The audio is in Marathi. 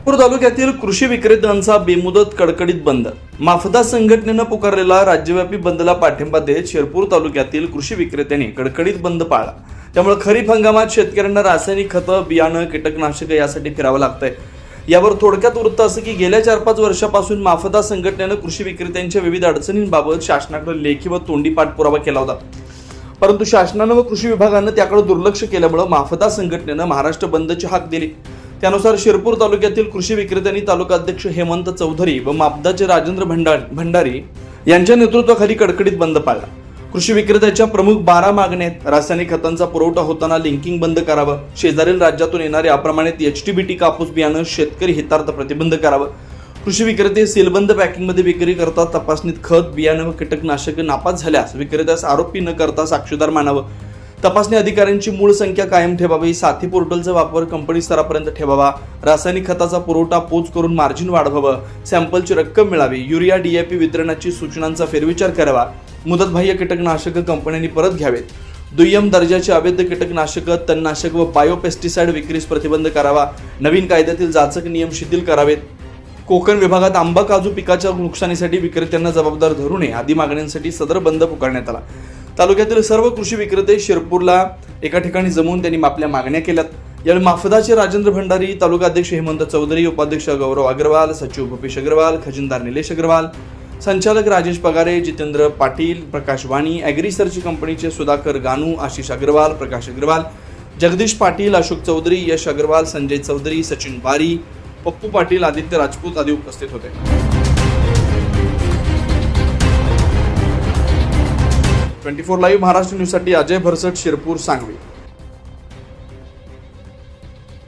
शिरपूर तालुक्यातील कृषी विक्रेत्यांचा बेमुदत कडकडीत बंद। माफदा संघटनेनं पुकारलेला राज्यव्यापी बंदला पाठिंबा देत शिरपूर तालुक्यातील कृषी विक्रेत्यांनी कडकडीत बंद पाळला। त्यामुळे खरीप हंगामात शेतकऱ्यांना रासायनिक खतं, बियाणं, कीटकनाशके यासाठी फिरावं लागतंय। यावर थोडक्यात वृत्त असं की गेल्या 4-5 वर्षापासून माफदा संघटनेनं कृषी विक्रेत्यांच्या विविध अडचणींबाबत शासनाकडे लेखी व तोंडी पाठपुरावा केला होता, परंतु शासनानं व कृषी विभागानं त्याकडे दुर्लक्ष केल्यामुळे माफदा संघटनेनं महाराष्ट्र बंदची हाक दिली। त्यानुसार शिरपूर तालुक्यातील कृषी विक्रेत्यांनी तालुका अध्यक्ष हेमंत चौधरी व मापदाचे राजेंद्र भंडारी यांच्या नेतृत्वाखाली कडकडीत बंद पाळला। कृषी विक्रेत्याच्या प्रमुख 12 मागण्या आहेत। रासायनिक खतांचा पुरवठा होताना लिंकिंग बंद करावं, शेजारील राज्यातून येणारे अप्रमाणित HTBT कापूस बियाणं शेतकरी हितार्थ प्रतिबंध करावं, कृषी विक्रेते सीलबंद पॅकिंगमध्ये विक्री करतात, तपासणीत खत, बियाणं व कीटकनाशके नापास झाल्यास विक्रेत्यास आरोपी न करता साक्षीदार मानावं, तपासणी अधिकाऱ्यांची मूळ संख्या कायम ठेवावी, साथी पोर्टलचा वापर कंपनी स्तरापर्यंत ठेवावा, रासायनिक खताचा पुरवठा पोच करून मार्जिन वाढवावं, सॅम्पलची रक्कम मिळावी, युरिया DAP वितरणाची सूचनांचा फेरविचार करावा, मुदतबाह्य कीटकनाशक कंपन्यांनी परत घ्यावेत, दुय्यम दर्जाचे अवैध कीटकनाशक, तणनाशक व बायोपेस्टिसाइड विक्रीस प्रतिबंध करावा, नवीन कायद्यातील जाचक नियम शिथिल करावेत, कोकण विभागात आंबा काजू पिकाच्या नुकसानीसाठी विक्रेत्यांना जबाबदार धरू नये आदी मागण्यांसाठी सदर बंद पुकारण्यात आला। तालुक्यातील सर्व कृषी विक्रेते शिरपूरला एका ठिकाणी जमवून त्यांनी आपल्या मागण्या केल्यात। यावेळी माफदाचे राजेंद्र भंडारी, तालुका अध्यक्ष हेमंत चौधरी, उपाध्यक्ष गौरव अग्रवाल, सचिव भूपेश अग्रवाल, खजिनदार निलेश अग्रवाल, संचालक राजेश पगारे, जितेंद्र पाटील, प्रकाश वाणी, ॲग्री सर्च कंपनीचे सुधाकर गानू, आशिष अग्रवाल, प्रकाश अग्रवाल, जगदीश पाटील, अशोक चौधरी, यश अग्रवाल, संजय चौधरी, सचिन बारी, पप्पू पाटील, आदित्य राजपूत आदी उपस्थित होते। 24 लाईव्ह महाराष्ट्र न्यूजसाठी अजय भरसट, शिरपूर, सांगवी।